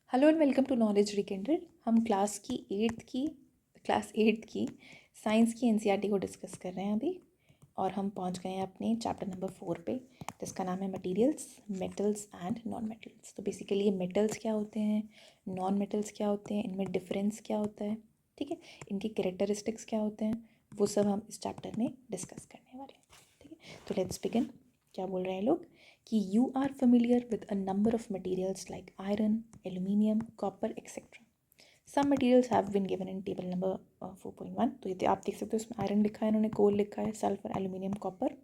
Hello and welcome to knowledge rekindle. हम class eighth की science की एनसीईआरटी को डिस्कस कर रहे हैं अभी, और हम पहुंच गए हैं अपने चैप्टर नंबर 4 पे, जिसका नाम है materials, metals and non metals. तो बेसिकली ये मेटल्स क्या होते हैं, नॉन मेटल्स क्या होते हैं, इनमें डिफरेंस क्या होता है, ठीक है, इनके कैरेक्टरिस्टिक्स क्या होते हैं, वो सब हम इस चैप्टर में डिस्कस करने वाले हैं। ठीक है, तो लेट्स बिगिन। क्या बोल रहे हैं लोग कि you are familiar with a number of materials like iron, aluminium, copper etcetera. Some materials have been given in table number 4.1। तो ये आप देख सकते हो, उसमें आयरन लिखा है, इन्होंने कोल लिखा है, सल्फर, एल्यूमिनियम, कॉपर।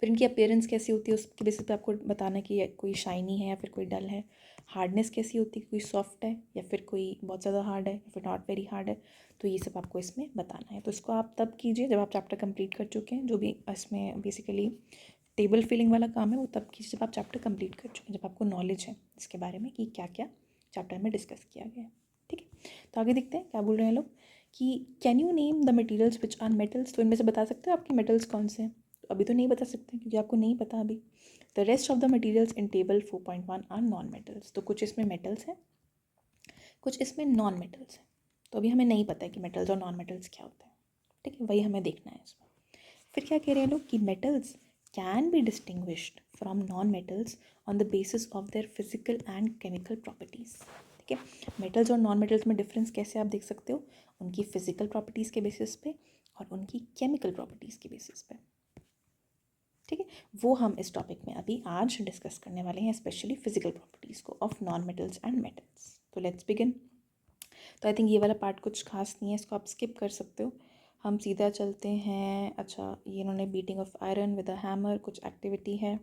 फिर इनकी अपीयरेंस कैसी होती है उसके बेसिस पे आपको बताना कि कोई शाइनी है या फिर कोई डल है। हार्डनेस कैसी होती है, कोई सॉफ्ट है या फिर कोई बहुत ज़्यादा हार्ड है या फिर नॉट वेरी हार्ड है। तो ये सब आपको इसमें बताना है। तो इसको आप तब कीजिए जब आप चैप्टर कंप्लीट कर चुके हैं। जो भी इसमें बेसिकली टेबल फिलिंग वाला काम है वो तब कीजिए जब आप चैप्टर कंप्लीट कर चुके हैं, जब आपको नॉलेज है इसके बारे में कि क्या क्या चैप्टर में डिस्कस किया गया है। ठीक है, तो आगे देखते हैं क्या बोल रहे हैं लोग कि can you name the materials which are metals. तो इनमें से बता सकते हो आपके मेटल्स कौन से हैं। तो अभी तो नहीं बता सकते क्योंकि आपको नहीं पता अभी। The rest of the materials in table 4.1 are non metals. तो कुछ इसमें मेटल्स हैं, कुछ इसमें नॉन मेटल्स हैं। तो अभी हमें नहीं पता है कि मेटल्स और नॉन मेटल्स क्या होते हैं। ठीक है, वही हमें देखना है इसमें। फिर क्या कह रहे हैं लोग कि metals can be distinguished from non metals on the basis of their physical and chemical properties. ठीक है, मेटल्स और नॉन मेटल्स में डिफरेंस कैसे आप देख सकते हो, उनकी फिजिकल प्रॉपर्टीज़ के बेसिस पे और उनकी केमिकल प्रॉपर्टीज़ के बेसिस पे। ठीक है, वो हम इस टॉपिक में अभी आज डिस्कस करने वाले हैं, स्पेशली फिजिकल प्रॉपर्टीज़ को of non metals and metals. तो लेट्स बिगिन। तो आई थिंक ये वाला पार्ट कुछ खास नहीं है, इसको आप स्किप कर सकते हो। हम सीधा चलते हैं। अच्छा, ये इन्होंने beating of iron with a hammer कुछ एक्टिविटी है।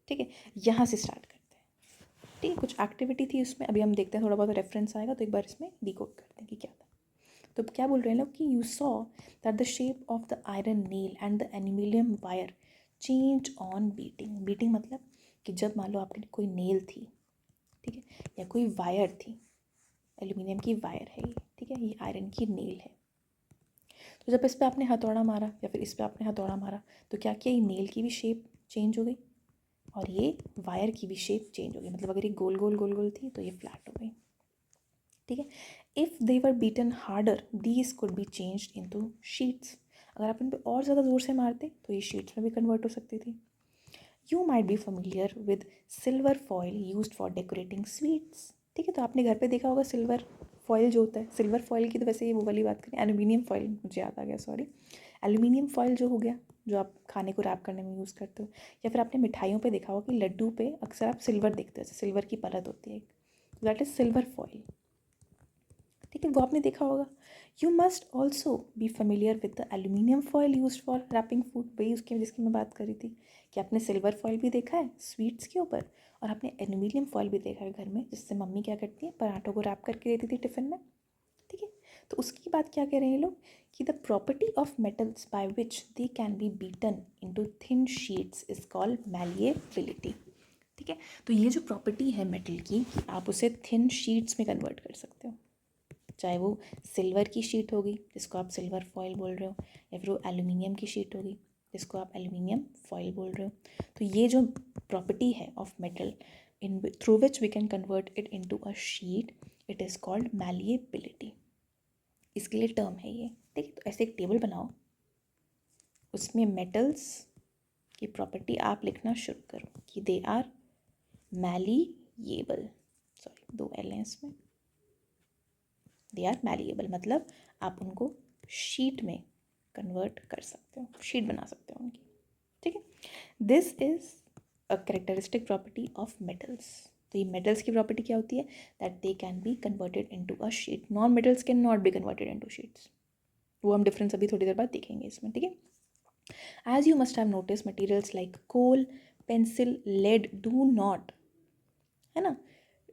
ठीक है, यहाँ से स्टार्ट करते हैं। ठीक है, कुछ एक्टिविटी थी उसमें, अभी हम देखते हैं, थोड़ा बहुत रेफरेंस आएगा तो एक बार इसमें डिकोड करते हैं कि क्या था। तो क्या बोल रहे हैं लोग कि you saw that the shape of the iron nail and the aluminium wire change on beating. Beating मतलब कि जब मान लो आपकी कोई नेल थी, ठीक है, या कोई वायर थी, एल्यूमिनियम की वायर है ये, ठीक है, ये आयरन की नेल है। तो जब इस पर आपने हथौड़ा मारा या फिर इस पर आपने हथौड़ा मारा तो क्या किया, ये नेल की भी शेप चेंज हो गई और ये वायर की भी शेप चेंज हो गई। मतलब अगर ये गोल गोल गोल गोल थी तो ये फ्लैट हो गई। ठीक है, if they were beaten harder these could be changed into sheets. अगर आप इन पर और ज़्यादा ज़ोर से मारते तो ये शीट्स में भी कन्वर्ट हो सकती थी। You might be familiar with silver foil used for decorating sweets. ठीक है, तो आपने घर पे देखा होगा सिल्वर फॉयल जो होता है। सिल्वर फॉयल की तो वैसे ये वो वाली बात करें, एल्यूमिनियम फॉयल मुझे याद आ गया, सॉरी। एल्यूमिनियम फॉयल जो हो गया, जो आप खाने को रैप करने में यूज़ करते हो, या फिर आपने मिठाइयों पे देखा होगा कि लड्डू पे अक्सर आप सिल्वर देखते हो, सिल्वर की परत होती है, दैट इज़ सिल्वर फॉयल। ठीक है, वो आपने देखा होगा। You must also be familiar with the aluminium foil use for wrapping food. वही उसकी जिसकी मैं बात कर रही थी कि आपने सिल्वर फॉयल भी देखा है स्वीट्स के ऊपर, और आपने एल्यूमिनियम फॉयल भी देखा है घर में, जिससे मम्मी क्या करती है, पराठों को रैप करके देती थी टिफ़िन में। ठीक है, तो उसकी बात क्या कह रहे हैं ये लोग कि the property of metals by which they can be beaten into thin sheets is called malleability. ठीक है, तो ये जो प्रॉपर्टी है मेटल की कि आप उसे थिन शीट्स में कन्वर्ट कर सकते हो, चाहे वो सिल्वर की शीट होगी जिसको आप सिल्वर फॉयल बोल रहे हो, या फिर वो एल्यूमिनियम की शीट होगी जिसको आप एल्यूमिनियम फॉयल बोल रहे हो। तो ये जो प्रॉपर्टी है of metal in through which we can convert it into a sheet, it is called malleability. इसके लिए टर्म है ये। ठीक है, तो ऐसे एक टेबल बनाओ, उसमें मेटल्स की प्रॉपर्टी आप लिखना शुरू करो कि they are malleable. Sorry, 2 L हैं इसमें। दे आर मैलिएबल मतलब आप उनको शीट में कन्वर्ट कर सकते हो, शीट बना सकते हो उनकी। ठीक है, this is a characteristic property of metals. तो ये मेटल्स की प्रॉपर्टी क्या होती है, that they can be converted into a sheet. Non metals can not be converted into sheets. वो हम डिफरेंस अभी थोड़ी देर बाद देखेंगे इसमें। ठीक है, as you must have notice materials like coal, pencil, lead do not, है ना,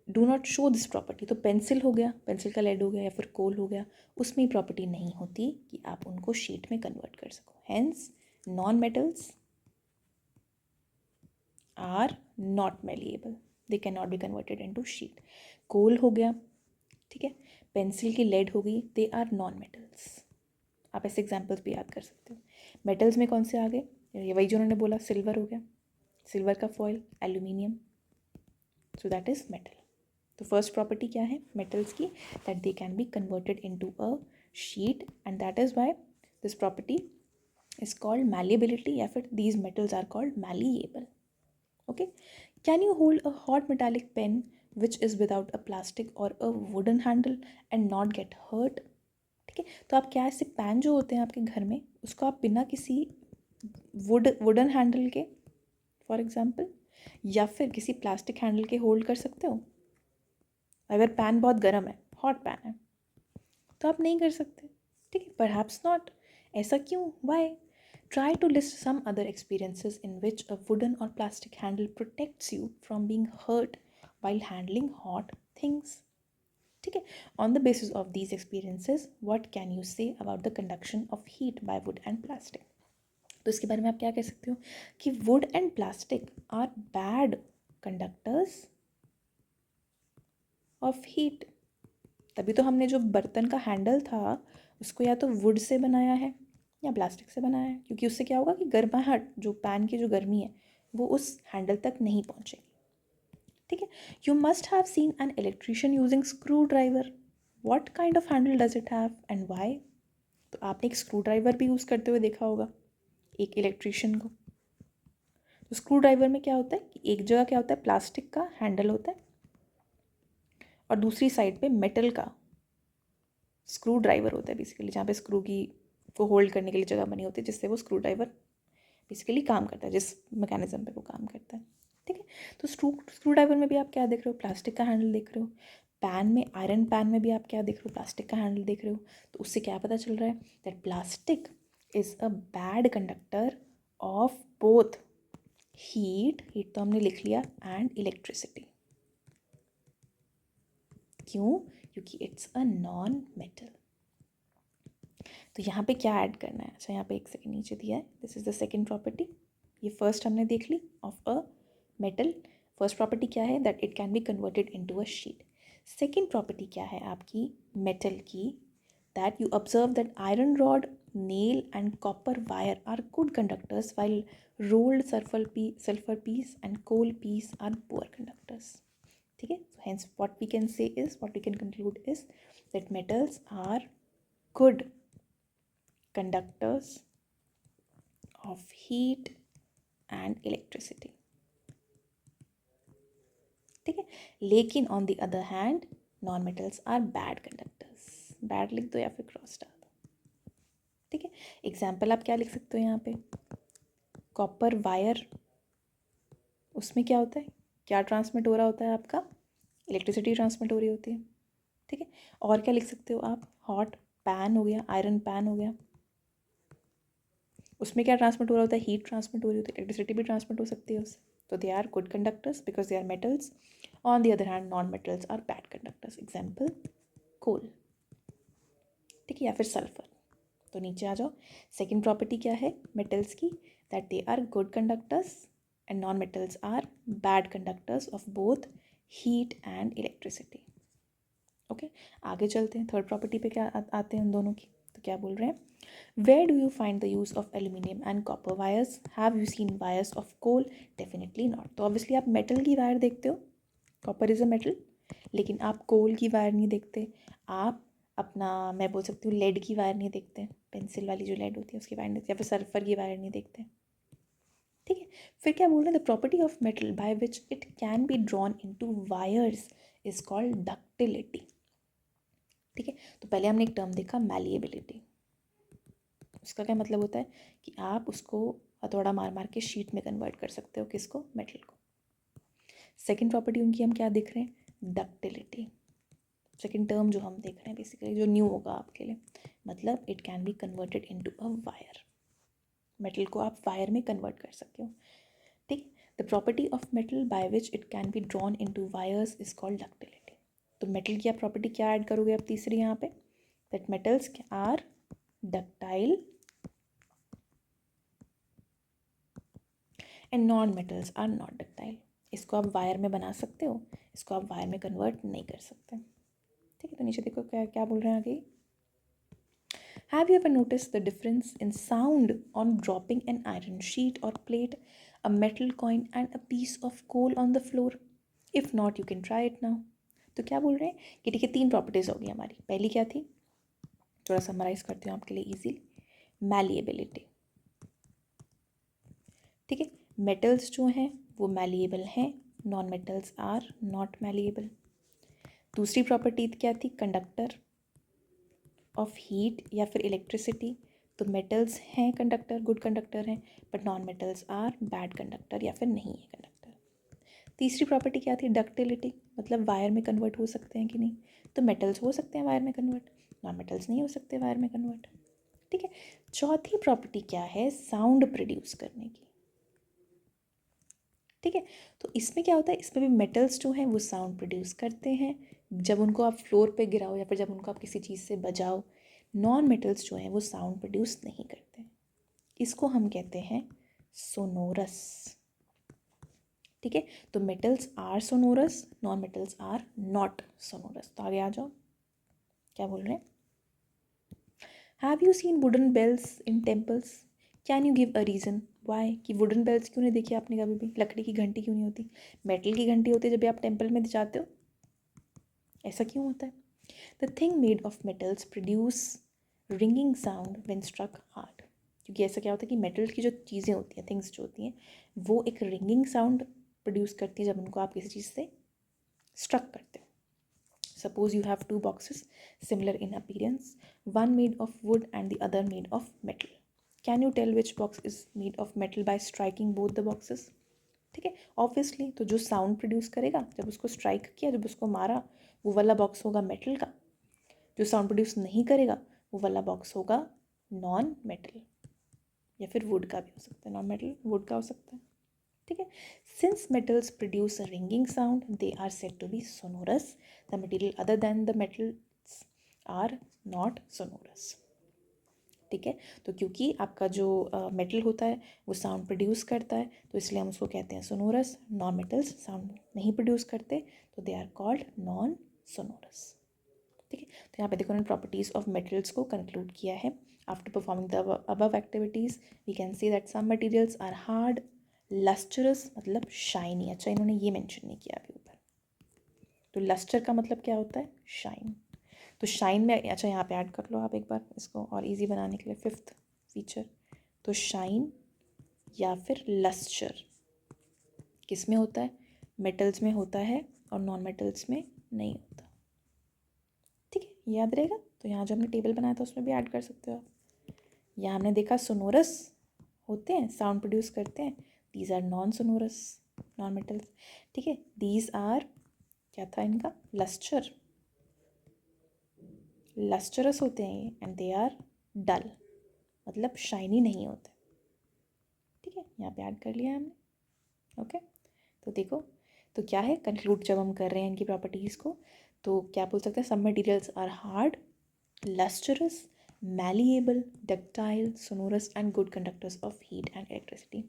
do not show this property. तो पेंसिल हो गया, पेंसिल का लेड हो गया, या फिर कोल हो गया, उसमें प्रॉपर्टी नहीं होती कि आप उनको शीट में कन्वर्ट कर सको। Hence non metals are not malleable, they can not be converted into sheet. Coal हो गया, ठीक है, पेंसिल की लेड हो गई, दे आर नॉन मेटल्स। आप ऐसे एग्जाम्पल्स भी याद कर सकते हो। मेटल्स में कौन से आ गए, ये वही जो उन्होंने बोला, सिल्वर हो गया, सिल्वर का foil, aluminium, so that is metal. तो फर्स्ट प्रॉपर्टी क्या है मेटल्स की, that they can be converted into a sheet and that is why this property is called malleability या फिर these metals are called malleable. Okay, can you hold a hot metallic pen which is without a plastic or a wooden handle and not get hurt? ठीक है, तो आप क्या ऐसे pan जो होते हैं आपके घर में उसको आप बिना किसी वुडन हैंडल के फॉर एग्जांपल या फिर किसी प्लास्टिक हैंडल के होल्ड कर सकते हो? अगर पैन बहुत गर्म है, हॉट पैन है, तो आप नहीं कर सकते. ठीक है, परहैप्स नॉट. ऐसा क्यों? Y? Try to list some other experiences in which a wooden or plastic handle protects you from being hurt while handling hot things. ठीक है, on the basis of these experiences, what can you say about the conduction of heat by wood and plastic? तो इसके बारे में आप क्या कह सकते हो कि wood and plastic are bad conductors of heat. तभी तो हमने जो बर्तन का हैंडल था उसको या तो वुड से बनाया है या प्लास्टिक से बनाया है, क्योंकि उससे क्या होगा कि गर्माहट जो पैन की जो गर्मी है वो उस हैंडल तक नहीं पहुंचेगी. ठीक है, you must have seen an electrician using screw driver. What kind of Henle does it have and why? तो आपने एक स्क्रू ड्राइवर भी यूज़ करते हुए देखा होगा एक इलेक्ट्रिशियन को. तो स्क्रू ड्राइवर में क्या होता है कि एक जगह क्या होता है प्लास्टिक का हैंडल होता है और दूसरी साइड पे मेटल का स्क्रू ड्राइवर होता है बेसिकली, जहाँ पे स्क्रू की को होल्ड करने के लिए जगह बनी होती है जिससे वो स्क्रू ड्राइवर बेसिकली काम करता है, जिस मैकेनिज्म पे वो काम करता है. ठीक है, तो स्क्रू ड्राइवर में भी आप क्या देख रहे हो? प्लास्टिक का हैंडल देख रहे हो. पैन में, आयरन पैन में भी आप क्या देख रहे हो? प्लास्टिक का हैंडल देख रहे हो. तो उससे क्या पता चल रहा है? That plastic is a bad conductor of both heat तो हमने लिख लिया, एंड इलेक्ट्रिसिटी. क्यों? क्योंकि इट्स अ नॉन मेटल. तो यहाँ पे क्या ऐड करना है? अच्छा, यहाँ पे एक सेकंड नीचे दिया है, this is the second property. ये फर्स्ट हमने देख ली of a metal. First property क्या है? That it can be converted into a sheet. Second property क्या है आपकी मेटल की? That you observe that iron rod, nail and copper wire are good conductors while rolled sulphur piece and coal piece are poor conductors. ठीक है, so hence what we can say is, what we can conclude is that metals are good conductors of heat and electricity. ठीक है, लेकिन on the other hand non metals are bad conductors. Bad लिख दो या फिर cross डाल दो. ठीक है, एग्जाम्पल आप क्या लिख सकते हो यहाँ पे? कॉपर वायर, उसमें क्या होता है? क्या ट्रांसमिट हो रहा होता है आपका? इलेक्ट्रिसिटी ट्रांसमिट हो रही होती है. ठीक है, और क्या लिख सकते हो आप? हॉट पैन हो गया, आयरन पैन हो गया, उसमें क्या ट्रांसमिट हो रहा होता है? हीट ट्रांसमिट हो रही होती है, इलेक्ट्रिसिटी भी ट्रांसमिट हो सकती है उससे. तो they are good conductors because they are metals. On the other hand non metals are bad conductors. Example coal. ठीक है, या फिर सल्फर. तो नीचे आ जाओ. सेकेंड प्रॉपर्टी क्या है मेटल्स की? That they are good conductors and non metals are bad conductors of both heat and electricity. Okay, आगे चलते हैं. थर्ड प्रॉपर्टी पे क्या आते हैं उन दोनों की. तो क्या बोल रहे हैं? Where do you find the use of aluminum and copper wires? Have you seen wires of coal? Definitely not. तो obviously आप metal की वायर देखते हो, copper is a metal, लेकिन आप कोल की वायर नहीं देखते. आप अपना, मैं बोल सकती हूँ, लेड की वायर नहीं देखते, पेंसिल वाली जो लेड होती है उसकी वायर नहीं देखते, या फिर सल्फर की वायर नहीं देखते. ठीक है, फिर क्या बोल रहे हैं? The property of metal by which it can be drawn into wires is called ductility. ठीक है, तो पहले हमने एक टर्म देखा मैलिएबिलिटी. उसका क्या मतलब होता है कि आप उसको हथौड़ा मार मार के शीट में कन्वर्ट कर सकते हो. किसको? मेटल को. सेकंड प्रॉपर्टी उनकी हम क्या देख रहे हैं? डक्टिलिटी. सेकंड टर्म जो हम देख रहे हैं बेसिकली, जो न्यू होगा आपके लिए, मतलब it can be converted into a wire. Metal को आप वायर में कन्वर्ट कर सकते हो. ठीक. The property of metal by which it can be drawn into wires is called ductility. तो मेटल की आप प्रॉपर्टी क्या ऐड करोगे आप तीसरी यहाँ पे? That metals are ductile and non metals are not ductile. इसको आप वायर में बना सकते हो, इसको आप वायर में कन्वर्ट नहीं कर सकते. ठीक है, तो नीचे देखो क्या क्या बोल रहे हैं आगे. Have you ever notice the difference in sound on dropping an iron sheet और plate, a metal coin and a piece of coal on the floor? If not you can try it now. तो क्या बोल रहे हैं कि ठीक है, 3 properties होगी हमारी। पहली क्या थी, थोड़ा समराइज करती हूँ आपके लिए इजीली, मैलिएबिलिटी। ठीक है, मेटल्स जो हैं वो मैलिएबल हैं, non metals are not malleable. दूसरी प्रॉपर्टी क्या थी, कंडक्टर ऑफ हीट या फिर इलेक्ट्रिसिटी। तो मेटल्स हैं कंडक्टर, गुड कंडक्टर हैं, but non metals are bad conductor या फिर नहीं है कंडक्टर। तीसरी प्रॉपर्टी क्या थी, डक्टिलिटी, मतलब वायर में कन्वर्ट हो सकते हैं कि नहीं। तो मेटल्स हो सकते हैं वायर में कन्वर्ट, नॉन मेटल्स नहीं हो सकते वायर में कन्वर्ट। ठीक है, चौथी प्रॉपर्टी क्या है, साउंड प्रोड्यूस करने की। ठीक है, तो इसमें क्या होता है, इसमें भी मेटल्स जो हैं वो साउंड प्रोड्यूस करते हैं जब उनको आप फ्लोर पे गिराओ या फिर जब उनको आप किसी चीज़ से बजाओ। नॉन मेटल्स जो हैं वो साउंड प्रोड्यूस नहीं करते। इसको हम कहते हैं सोनोरस। ठीक है, तो metals are sonorous, non metals are not sonorous. तो आगे आ जाओ, क्या बोल रहे हैं, have you seen wooden bells in temples, can you give a reason why, कि वुडन बेल्स क्यों नहीं देखी आपने कभी भी, लकड़ी की घंटी क्यों नहीं होती, मेटल की घंटी होती है जब भी आप टेम्पल में जाते हो, ऐसा क्यों होता है। The thing made of metals produce ringing sound when struck hard, क्योंकि ऐसा क्या होता है कि मेटल की जो चीज़ें होती हैं, थिंग्स जो होती हैं, वो एक रिंगिंग साउंड प्रोड्यूस करती है जब उनको आप किसी चीज़ से स्ट्रक करते हो। Suppose you have two boxes similar in appearance, one made of wood and the other made of metal. Can you tell which box is made of metal by striking both the boxes? ठीक है, obviously तो जो sound produce करेगा जब उसको strike किया, जब उसको मारा, वो वाला बॉक्स होगा मेटल का। जो साउंड प्रोड्यूस नहीं करेगा वो वाला बॉक्स होगा नॉन मेटल, या फिर वुड का भी हो सकता है, नॉन मेटल वुड का हो सकता है। ठीक है, since metals produce a ringing sound they are said to be sonorous, the material other than the metals are not sonorous. ठीक है, तो क्योंकि आपका जो मेटल होता है वो साउंड प्रोड्यूस करता है, तो इसलिए हम उसको कहते हैं सोनोरस। नॉन मेटल्स साउंड नहीं प्रोड्यूस करते, तो they are called non sonorous. ठीक है, तो यहाँ पे देखो उन्होंने प्रॉपर्टीज़ ऑफ मेटल्स को कंक्लूड किया है। After performing the above activities we can see that some materials are hard, lustrous मतलब शाइनी। अच्छा, इन्होंने ये मेंशन नहीं किया अभी ऊपर। तो लस्टर का मतलब क्या होता है, शाइन। तो शाइन में, अच्छा यहाँ पे ऐड कर लो आप एक बार इसको और इजी बनाने के लिए, फिफ्थ फीचर। तो शाइन या फिर लस्टर किस में होता है, मेटल्स में होता है और नॉन मेटल्स में नहीं होता। ठीक है, याद रहेगा। तो यहाँ जो हमने टेबल बनाया था उसमें भी ऐड कर सकते हो आप। यहाँ हमने देखा सोनोरस होते हैं, साउंड प्रोड्यूस करते हैं, these are non sonorous, non metals. ठीक है, दीज आर, क्या था इनका, लस्टर, लस्टरस होते हैं ये, एंड दे आर डल, मतलब शाइनी नहीं होते। ठीक है, यहाँ पे ऐड कर लिया हमने। ओके, तो देखो, तो क्या है, कंक्लूड जब हम कर रहे हैं इनकी प्रॉपर्टीज़ को, तो क्या बोल सकते हैं, some materials are hard, lustrous, malleable, ductile, sonorous, and good conductors of heat and electricity.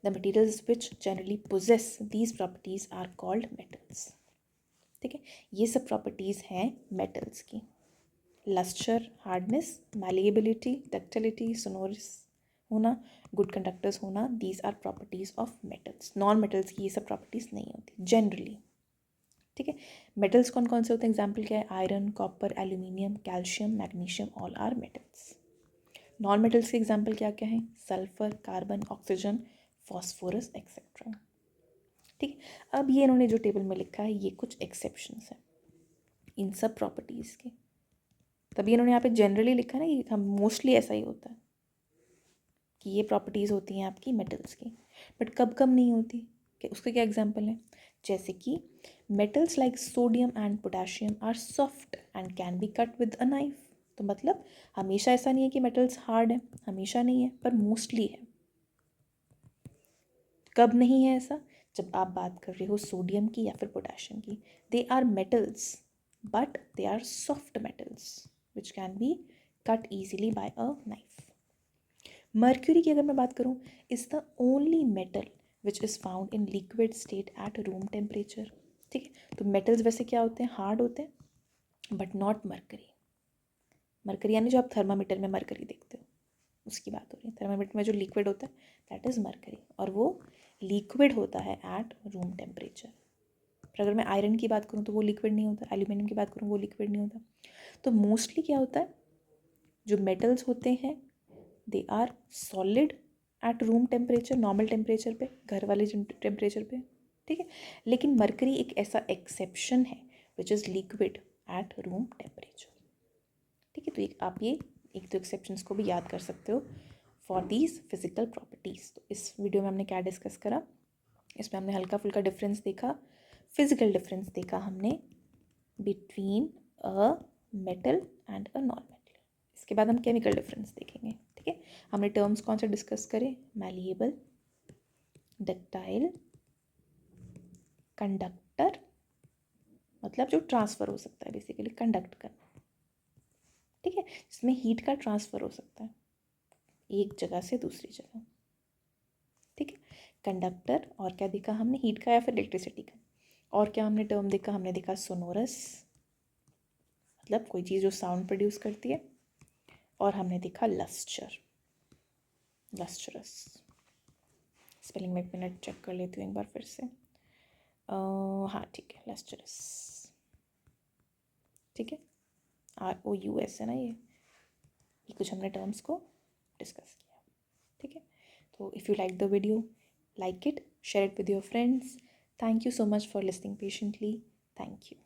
The materials which generally possess these properties are called metals. ठीक है, ये सब प्रॉपर्टीज़ हैं मेटल्स की, luster, hardness, malleability, ductility, sonorous होना, good conductors होना, these are properties of metals. Non metals की ये सब प्रॉपर्टीज़ नहीं होती जनरली। ठीक है, मेटल्स कौन कौन से होते हैं, एग्जाम्पल क्या है, iron, copper, aluminium, calcium, magnesium, all are metals. Non metals के एग्जाम्पल क्या क्या हैं, sulphur, carbon, oxygen, phosphorus etcetera. ठीक है, अब ये इन्होंने जो टेबल में लिखा है ये कुछ एक्सेप्शंस हैं इन सब प्रॉपर्टीज़ के, तभी इन्होंने यहाँ पे जनरली लिखा है ना, कि हम मोस्टली ऐसा ही होता है कि ये प्रॉपर्टीज़ होती हैं आपकी मेटल्स की, बट कब कब नहीं होती, कि उसके क्या एग्जाम्पल हैं, जैसे कि metals like sodium and potassium are soft and can be cut with a knife. तो मतलब हमेशा ऐसा नहीं है कि मेटल्स हार्ड है, हमेशा नहीं है, पर मोस्टली है। कब नहीं है ऐसा, जब आप बात कर रहे हो सोडियम की या फिर पोटेशियम की, they are metals but they are soft metals which can be cut easily by a knife. Mercury की अगर मैं बात करूँ, is the only metal which is found in liquid state at room temperature. ठीक है, तो metals वैसे क्या होते हैं, हार्ड होते हैं, बट नॉट मर्करी। मर्करी यानी जो आप थर्मामीटर में मर्करी देखते हो उसकी बात हो रही है, थर्मामीटर में जो लिक्विड होता है दैट इज़ मर्करी, और वो लिक्विड होता है एट रूम टेम्परेचर। पर अगर मैं आयरन की बात करूँ तो वो लिक्विड नहीं होता, एल्यूमिनियम की बात करूँ वो लिक्विड नहीं होता। तो मोस्टली क्या होता है, जो मेटल्स होते हैं they are solid at room temperature, normal temperature पे, घर वाले टेम्परेचर पे, ठीक है। लेकिन मरकरी एक ऐसा एक्सेप्शन है which is liquid at room temperature, ठीक है। तो आप ये एक तो एक्सेप्शंस को भी याद कर सकते हो फॉर दीज फिजिकल प्रॉपर्टीज़। तो इस वीडियो में हमने क्या डिस्कस करा, इसमें हमने हल्का फुल्का डिफरेंस देखा, फिजिकल डिफरेंस देखा हमने between a metal and a non metal. इसके बाद हम केमिकल डिफरेंस देखेंगे, ठीक है। हमने टर्म्स कौन से डिस्कस करे, मैलिएबल, डक्टाइल, कंडक्टर, मतलब जो ट्रांसफ़र हो सकता है, बेसिकली कंडक्ट करना, ठीक है, जिसमें हीट का ट्रांसफ़र हो सकता है एक जगह से दूसरी जगह, ठीक है। कंडक्टर, और क्या देखा हमने, हीट का या फिर इलेक्ट्रिसिटी का। और क्या हमने टर्म देखा, हमने देखा सोनोरस, मतलब कोई चीज़ जो साउंड प्रोड्यूस करती है। और हमने देखा लस्टर, लस्टरस। स्पेलिंग में एक मिनट चेक कर लेती हूँ एक बार फिर से। हाँ ठीक है, लस्टरस, ठीक है। ROUS है ना ये कुछ हमने टर्म्स को डिस्कस किया, ठीक है। तो if you like the video, like it, share it with your friends. Thank you so much for listening patiently. Thank you.